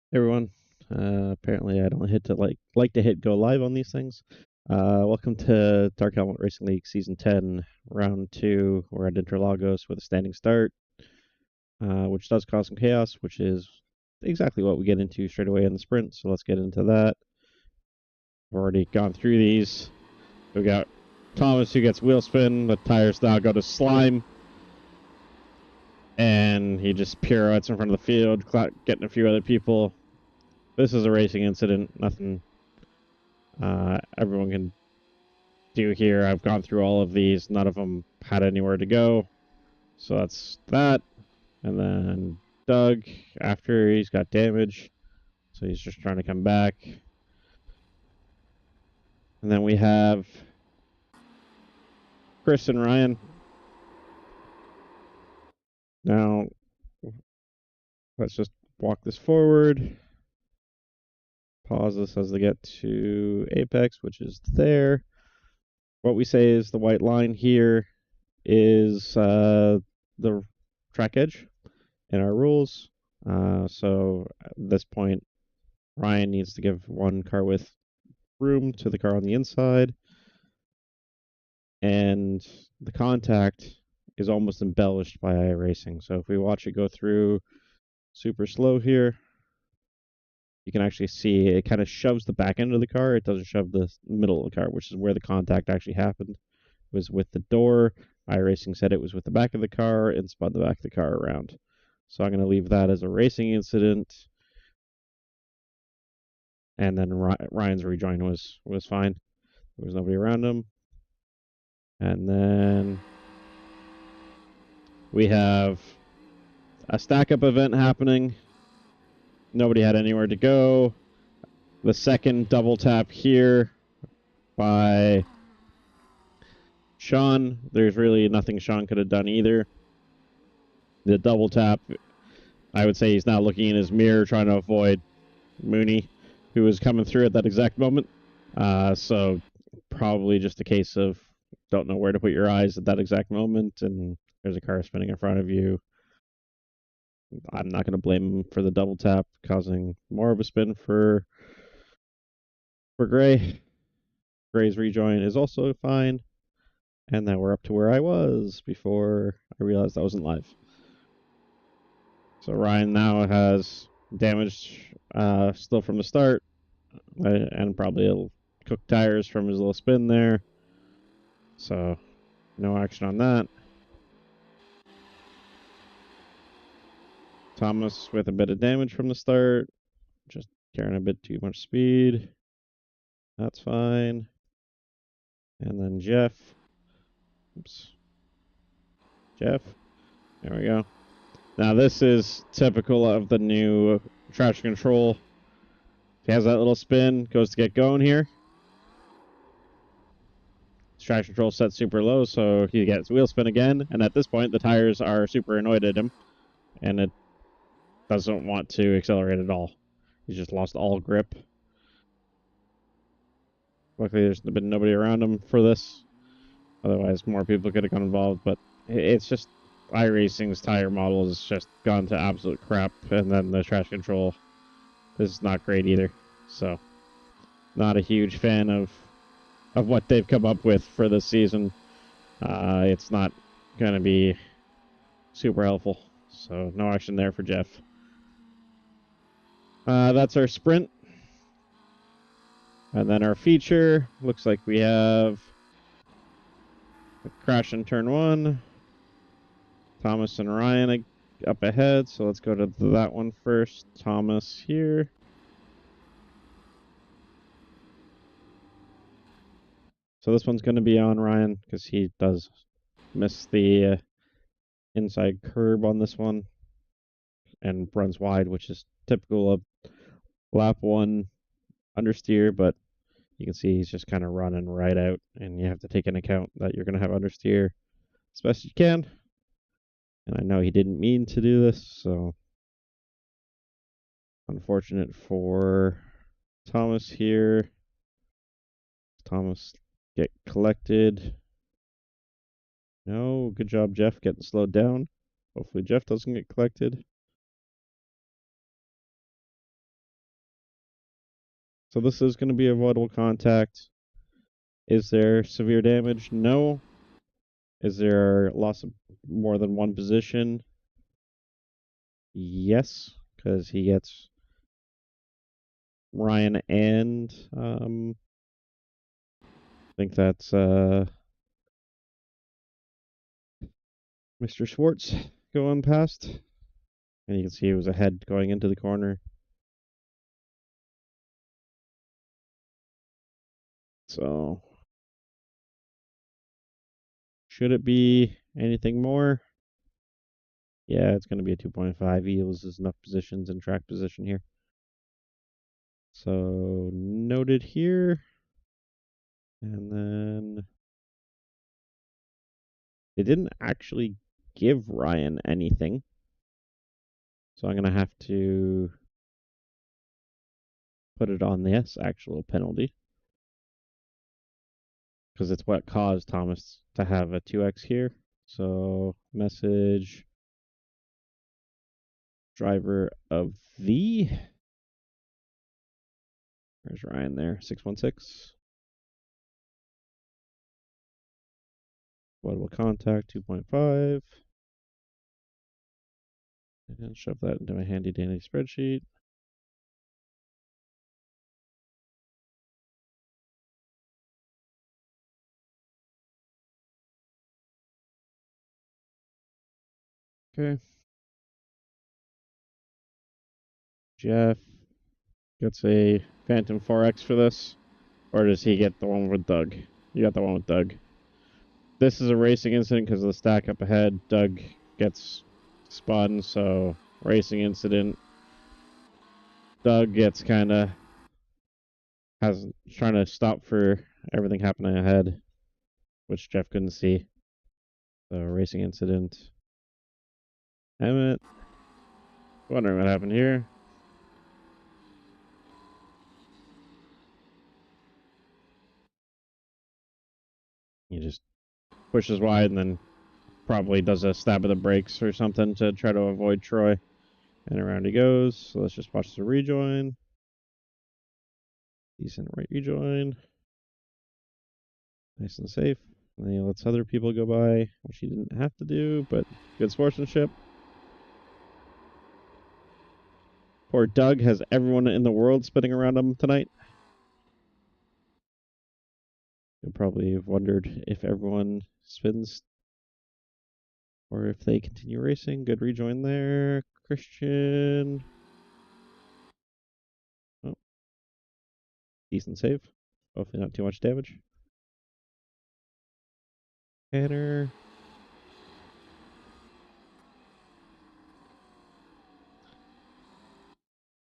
Hey everyone. Apparently, I don't like to hit go live on these things. Welcome to Dark Helmet Racing League Season 10, Round 2. We're at Interlagos with a standing start, which does cause some chaos, which is exactly what we get into straight away in the sprint. So let's get into that. We've already gone through these. We got Thomas who gets wheel spin. The tires now go to slime, and he just pirouettes in front of the field, getting a few other people. This is a racing incident. Nothing everyone can do here. I've gone through all of these. None of them had anywhere to go. So that's that. And then Doug, after he's got damage. So he's just trying to come back. And then we have Chris and Ryan. Now, let's just walk this forward. Pause this as they get to Apex, which is there. What we say is the white line here is the track edge in our rules. So at this point, Ryan needs to give one car width room to the car on the inside. And the contact is almost embellished by iRacing. So if we watch it go through super slow here, you can actually see it kind of shoves the back end of the car. It doesn't shove the middle of the car, which is where the contact actually happened. It was with the door. iRacing said it was with the back of the car and spun the back of the car around. So I'm going to leave that as a racing incident. And then Ryan's rejoin was fine. There was nobody around him. And then we have a stack up event happening. Nobody had anywhere to go. The second double tap here by Sean. There's really nothing Sean could have done either. The double tap, I would say he's now looking in his mirror trying to avoid Mooney, who was coming through at that exact moment. So probably just a case of don't know where to put your eyes at that exact moment, and there's a car spinning in front of you. I'm not going to blame him for the double tap causing more of a spin for Gray. Gray's rejoin is also fine. And then we're up to where I was before I realized I wasn't live. So Ryan now has damage still from the start, and probably cooked tires from his little spin there. So no action on that. Thomas with a bit of damage from the start, just carrying a bit too much speed. That's fine. And then Jeff. Oops. Jeff. There we go. Now this is typical of the new traction control. He has that little spin, goes to get going here. Traction control set super low, so he gets wheel spin again. And at this point, the tires are super annoyed at him, and it doesn't want to accelerate at all. He's just lost all grip. Luckily, there's been nobody around him for this. Otherwise, more people could have got involved. But it's just iRacing's tire model has just gone to absolute crap, and then the traction control is not great either. So, not a huge fan of what they've come up with for this season. It's not going to be super helpful. So, no action there for Jeff. That's our sprint. And then our feature, looks like we have a crash in turn one. Thomas and Ryan up ahead, so let's go to that one first. Thomas here. So this one's going to be on Ryan because he does miss the inside curb on this one and runs wide, which is typical of lap one understeer, but you can see he's just kind of running right out, and you have to take into account that you're going to have understeer as best you can. And I know he didn't mean to do this, so unfortunate for Thomas here. Thomas get collected. No, good job, Jeff, getting slowed down. Hopefully Jeff doesn't get collected. So this is going to be avoidable contact. Is there severe damage? No. Is there loss of more than one position? Yes, because he gets Ryan and I think that's Mr. Schwartz going past. And you can see he was ahead going into the corner. So, should it be anything more? Yeah, it's going to be a 2.5. He loses enough positions in track position here. So, noted here. And then they didn't actually give Ryan anything. So I'm going to have to put it on this actual penalty. Because it's what caused Thomas to have a 2x here. So, message driver of the. Where's Ryan there? 616. Avoidable contact 2.5. And shove that into my handy dandy spreadsheet. Okay. Jeff gets a Phantom 4X for this. Or does he get the one with Doug? You got the one with Doug. This is a racing incident because of the stack up ahead. Doug gets spun, so racing incident. Doug gets kind of trying to stop for everything happening ahead, which Jeff couldn't see. So racing incident. Emmett. Wondering what happened here. He just pushes wide and then probably does a stab of the brakes or something to try to avoid Troy. And around he goes. So let's just watch the rejoin. Decent right rejoin. Nice and safe. And then he lets other people go by, which he didn't have to do, but good sportsmanship. Poor Doug has everyone in the world spinning around him tonight. You'll probably have wondered if everyone spins or if they continue racing. Good rejoin there. Christian. Oh. Decent save. Hopefully not too much damage. Tanner.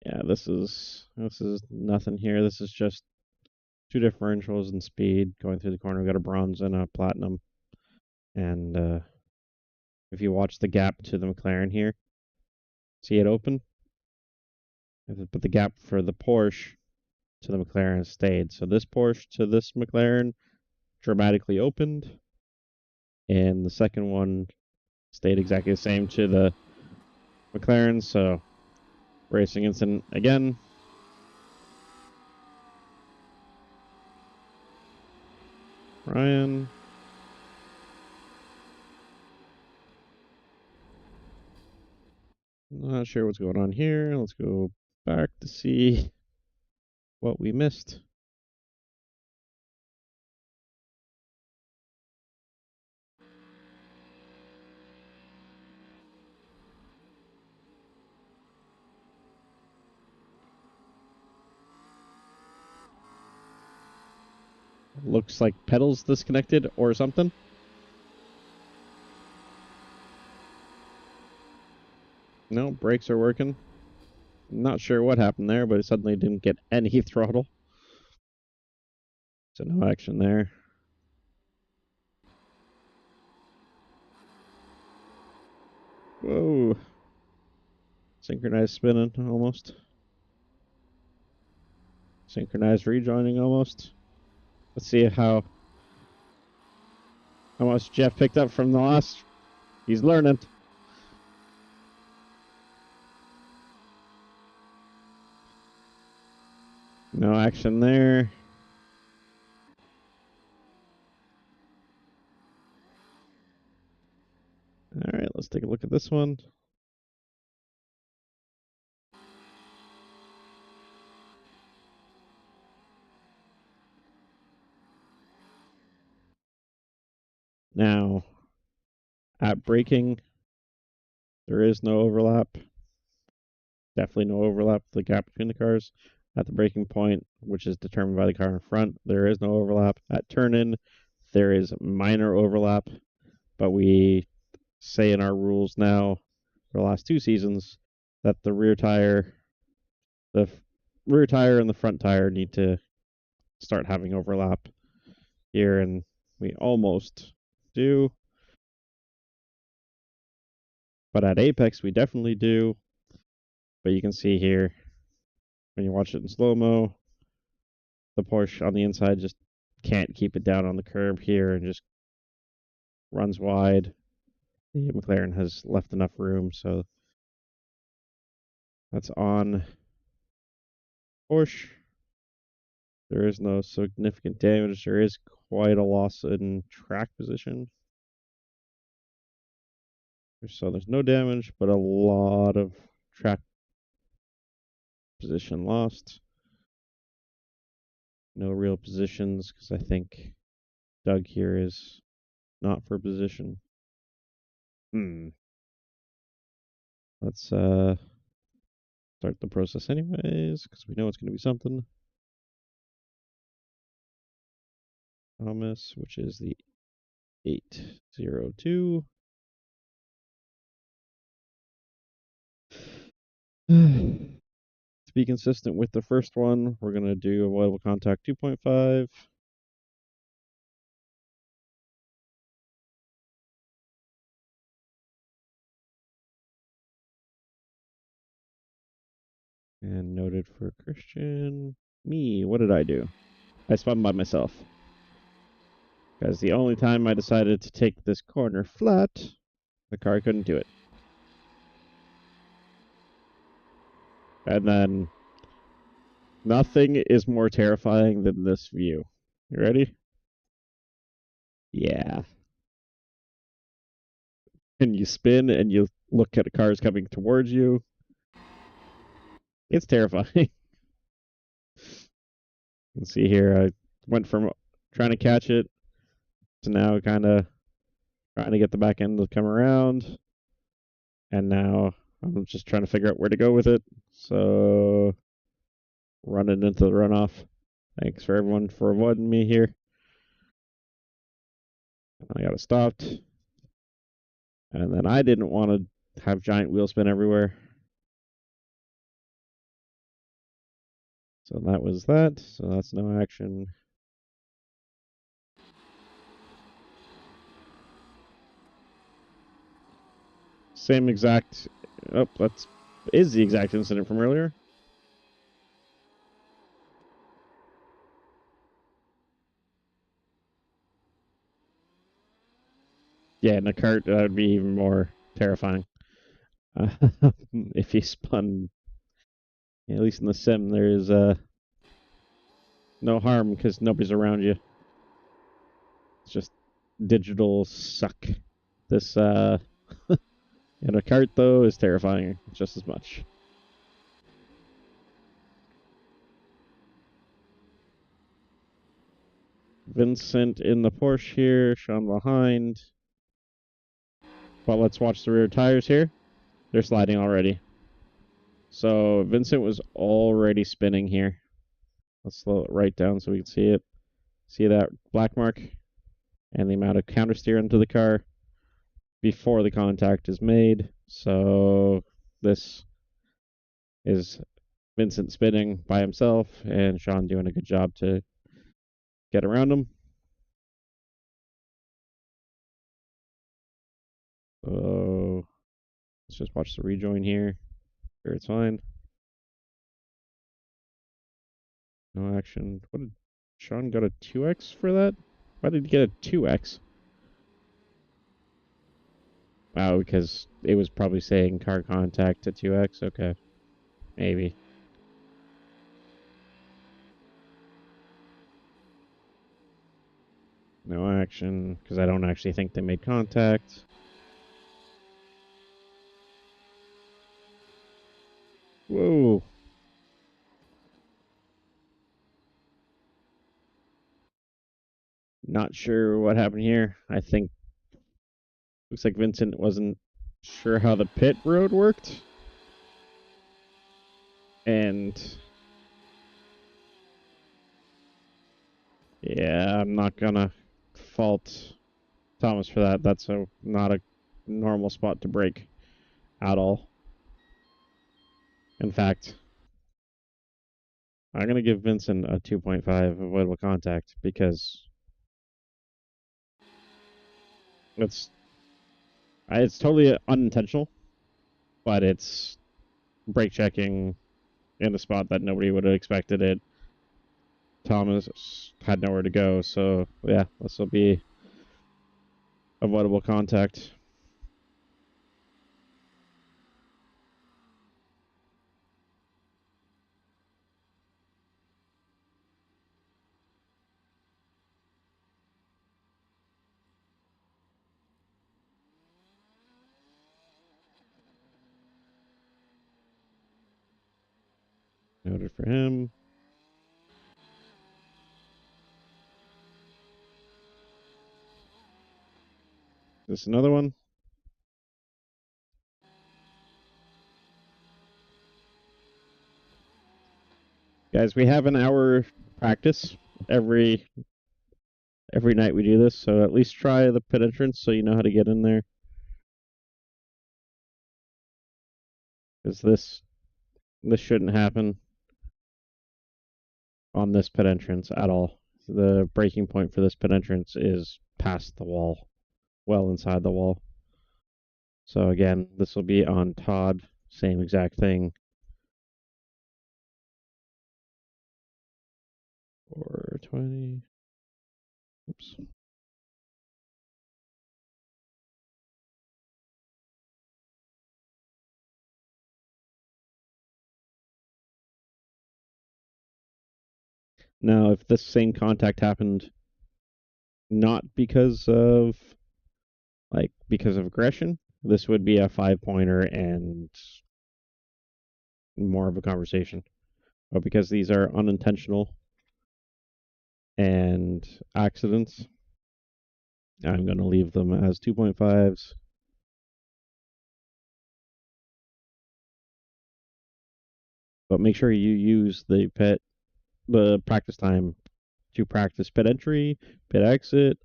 Yeah, this is nothing here. This is just two differentials in speed going through the corner. We got a bronze and a platinum. And if you watch the gap to the McLaren here, see it open? But the gap for the Porsche to the McLaren stayed. So this Porsche to this McLaren dramatically opened. And the second one stayed exactly the same to the McLaren. So racing incident again. Ryan. Not sure what's going on here. Let's go back to see what we missed. Looks like pedals disconnected or something. No, brakes are working. Not sure what happened there, but it suddenly didn't get any throttle. So no action there. Whoa. Synchronized spinning almost. Synchronized rejoining almost. Let's see how much Jeff picked up from the last. He's learning. No action there. All right, let's take a look at this one. Now, at braking, there is no overlap. Definitely no overlap. The gap between the cars. At the braking point, which is determined by the car in front, there is no overlap. At turn in, there is minor overlap, but we say in our rules now for the last 2 seasons that the rear tire and the front tire need to start having overlap here, and we almost do. But at apex, we definitely do. But you can see here, when you watch it in slow-mo, the Porsche on the inside just can't keep it down on the curb here and just runs wide. The McLaren has left enough room, so that's on Porsche. There is no significant damage. There is quite a loss in track position. So there's no damage, but a lot of track position lost. No real positions, because I think Doug here is not for position. Let's start the process anyways, because we know it's going to be something. Thomas, which is the 802. To be consistent with the first one, we're going to do avoidable contact 2.5. And noted for Christian. Me, what did I do? I spun by myself. Because the only time I decided to take this corner flat, the car couldn't do it. And then nothing is more terrifying than this view. You ready? Yeah. And you spin and you look at cars coming towards you. It's terrifying. You can see here, I went from trying to catch it to now kind of trying to get the back end to come around. And now I'm just trying to figure out where to go with it. So, running into the runoff. Thanks for everyone for avoiding me here. I got it stopped. And then I didn't want to have giant wheel spin everywhere. So that was that. So that's no action. Same exact. Oh, that is the exact incident from earlier. Yeah, in a kart, that would be even more terrifying. If he spun, at least in the sim, there is no harm because nobody's around you. It's just digital suck. This in a kart though is terrifying just as much. Vincent in the Porsche here, Sean behind. But let's watch the rear tires here. They're sliding already. So Vincent was already spinning here. Let's slow it right down so we can see it. See that black mark? And the amount of countersteer into the car before the contact is made. So this is Vincent spinning by himself and Sean doing a good job to get around him. So let's just watch the rejoin here. Sure, it's fine. No action. What did Sean got a 2x for that? Why did he get a 2x? Oh, because it was probably saying car contact to 2x. Okay. Maybe. No action, because I don't actually think they made contact. Whoa. Not sure what happened here. I think looks like Vincent wasn't sure how the pit road worked. And yeah, I'm not gonna fault Thomas for that. That's not a normal spot to break at all. In fact, I'm gonna give Vincent a 2.5 avoidable contact because it's totally unintentional, but it's brake checking in a spot that nobody would have expected it. Thomas had nowhere to go, so yeah, this will be avoidable contact. Noted for him. Is this another one? Guys, we have an hour practice every night we do this, so at least try the pit entrance so you know how to get in there. Because this shouldn't happen on this pit entrance at all. The breaking point for this pit entrance is past the wall, well inside the wall. So again, this will be on Todd, same exact thing. Or 20. Oops. Now, if this same contact happened not because of aggression, this would be a 5-pointer and more of a conversation. But because these are unintentional and accidents, I'm going to leave them as 2.5s. But make sure you use the practice time to practice pit entry, pit exit,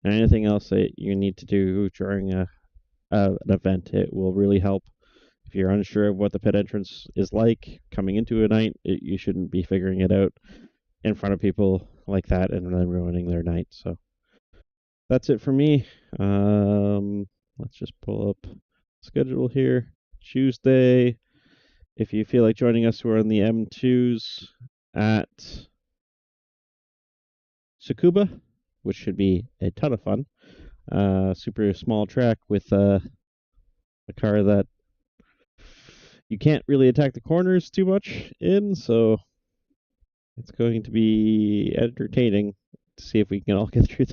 and anything else that you need to do during an event. It will really help. If you're unsure of what the pit entrance is like coming into a night, you shouldn't be figuring it out in front of people like that and then ruining their night. So that's it for me. Let's just pull up schedule here. Tuesday, if you feel like joining us, we're on the M2s at Tsukuba, which should be a ton of fun. Super small track with a car that you can't really attack the corners too much in, so it's going to be entertaining to see if we can all get through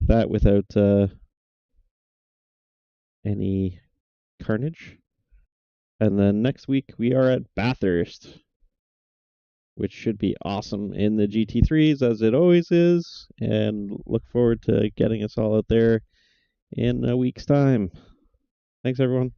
that without any carnage. And then next week we are at Bathurst, which should be awesome in the GT3s as it always is, and look forward to getting us all out there in a week's time. Thanks, everyone.